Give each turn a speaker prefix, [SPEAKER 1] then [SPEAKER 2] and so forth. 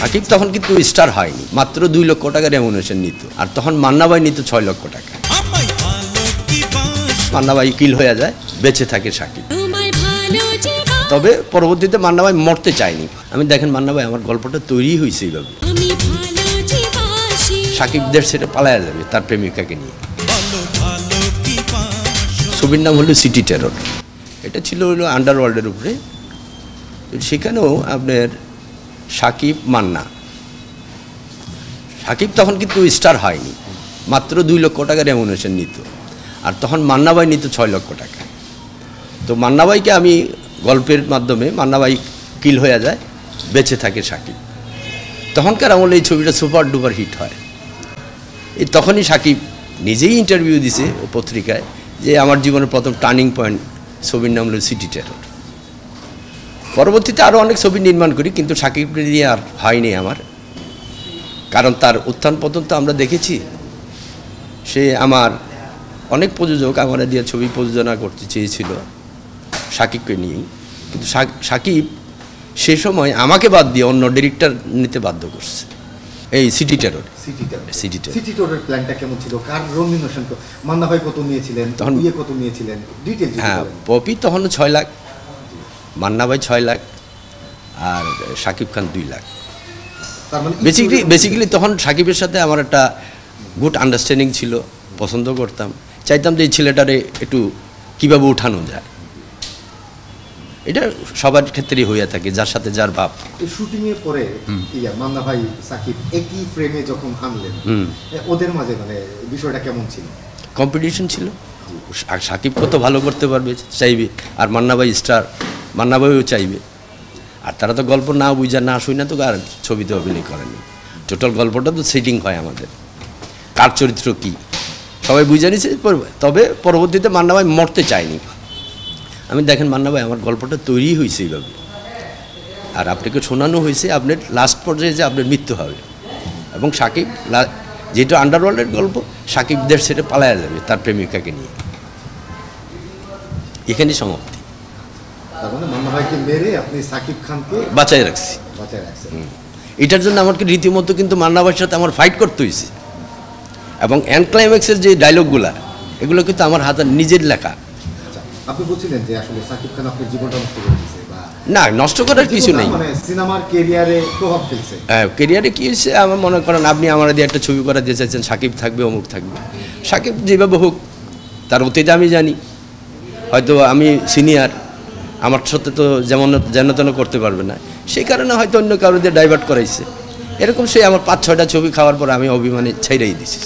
[SPEAKER 1] সাকিব তখন কিন্তু স্টার হয়নি, মাত্র 2 লক্ষ টাকা রেমুনেশন নিত, আর তখন মান্না ভাই নিত 6 লক্ষ টাকা। মান্না ভাই কিল হয়ে যায়, বেঁচে থাকে সাকিব। তবে পরবর্তীতে মান্না ভাই মরতে চায়নি। আমি দেখেন মান্না ভাই আমার গল্পটা তৈরি হয়েছে এইভাবে, সাকিব দেশ ছেড়ে পালায়া যাবে তার প্রেমিকাকে নিয়ে। ছবির নাম হলো সিটি টেরর। এটা ছিল হলো আন্ডারওয়ার্ল্ডের উপরে। সেখানেও আপনার সাকিব মান্না, সাকিব তখন কিন্তু স্টার হয়নি, মাত্র 2 লক্ষ টাকা রেমুনেশন নিত, আর তখন মান্না ভাই নিত 6 লক্ষ টাকা। তো মান্না ভাইকে আমি গল্পের মাধ্যমে মান্না ভাই কিল হয়ে যায়, বেঁচে থাকে সাকিব। তখনকার আমলে এই ছবিটা সুপার ডুপার হিট হয়। এই তখনই সাকিব নিজেই ইন্টারভিউ দিছে পত্রিকায় যে আমার জীবনের প্রথম টার্নিং পয়েন্ট ছবির নাম হলো সিটি টেরর। পরবর্তীতে আরও অনেক ছবি নির্মাণ করি, কিন্তু সাকিব নিয়ে আর হয়নি আমার, কারণ তার উত্থান পতন তো আমরা দেখেছি। সে আমার অনেক প্রযোজক আমার দিয়ে ছবি প্রযোজনা করতে চেয়েছিল সাকিবকে নিয়েই, কিন্তু সাকিব সে সময় আমাকে বাদ দিয়ে অন্য ডিরেক্টর নিতে বাধ্য করছে। এই সিটি টেরর। সিটি
[SPEAKER 2] টেররের প্ল্যানটা কেমন ছিল? কার রেমুনেশন মান্না ভাই কত নিয়েছিলেন, তখন ইয়ে কত নিয়েছিলেন, ডিটেইলস?
[SPEAKER 1] হ্যাঁ, পপি তখন 6 লাখ, মান্না ভাই 6 লাখ, আর সাকিব খান 2 লাখ। তার মানে বেসিক্যালি তখন সাকিবের সাথে আমার একটা গুড আন্ডারস্ট্যান্ডিং ছিল, পছন্দ করতাম, চাইতাম যে এই ছেলেটারে একটু কীভাবে উঠানো যায়। এটা সবার ক্ষেত্রেই হয়ে থাকে, যার সাথে যার ভাব।
[SPEAKER 2] শুটিংয়ের পরে মান্না ভাই সাকিব একই ফ্রেমে যখন আনলেন, ওদের মাঝে মানে বিষয়টা কেমন ছিল?
[SPEAKER 1] কম্পিটিশন ছিল, আর সাকিব কত ভালো করতে পারবে চাইবে, আর মান্না ভাই স্টার, মান্না ভাইও চাইবে। আর তারা তো গল্প না বুঝা না শুই না তো আর ছবিতে অভিনয় করেনি। টোটাল গল্পটা তো সেটিং হয় আমাদের, কার চরিত্র কী সবাই বুঝে নিছে। তবে পরবর্তীতে মান্না ভাই মরতে চায়নি। আমি দেখেন মান্না ভাই আমার গল্পটা তৈরি হয়েছে এইভাবে, আর আপনাকে শোনানো হয়েছে আপনার লাস্ট পর্যায়ে যে আপনার মৃত্যু হবে, এবং সাকিব যেটা আন্ডারওয়ার্ল্ডের গল্প, সাকিব দেশ ছেড়ে পালায়া যাবে তার প্রেমিকাকে নিয়ে। এখানেই সমাপ্তি।
[SPEAKER 2] মান্না ভাইকে মেরে আপনি সাকিব খানকে
[SPEAKER 1] বাঁচায় রাখছি। এটার জন্য আমাকে রীতিমতো কিন্তু মান্না ভাইয়ের সাথে আমার ফাইট করতে হয়েছে, এবং এন্ড ক্লাইম্যাক্সের যে ডায়লগগুলা এগুলো কিন্তু আমার হাতে নিজের লেখা।
[SPEAKER 2] আপনি বলছিলেন যে আসলে সাকিব খান আপনার জীবনটা নষ্ট করে দিয়েছে?
[SPEAKER 1] না, নষ্ট করার কিছু নেই,
[SPEAKER 2] মানে সিনেমার ক্যারিয়ারে প্রভাব ফেলছে।
[SPEAKER 1] হ্যাঁ, ক্যারিয়ারে কী হয়েছে আমার মনে করেন, আপনি আমার দিয়ে একটা ছবি করা দিয়ে চাইছেন সাকিব থাকবে, অমুক থাকবে। সাকিব যেভাবে হোক, তার অতীতে আমি জানি, হয়তো আমি সিনিয়র, আমার সাথে তো যেন তেন করতে পারবে না, সেই কারণে হয়তো অন্য কারো দিয়ে ডাইভার্ট করাইছে। এরকম সে আমার 5-6টা ছবি খাওয়ার পর আমি অভিমানে ছেড়েই দিছি।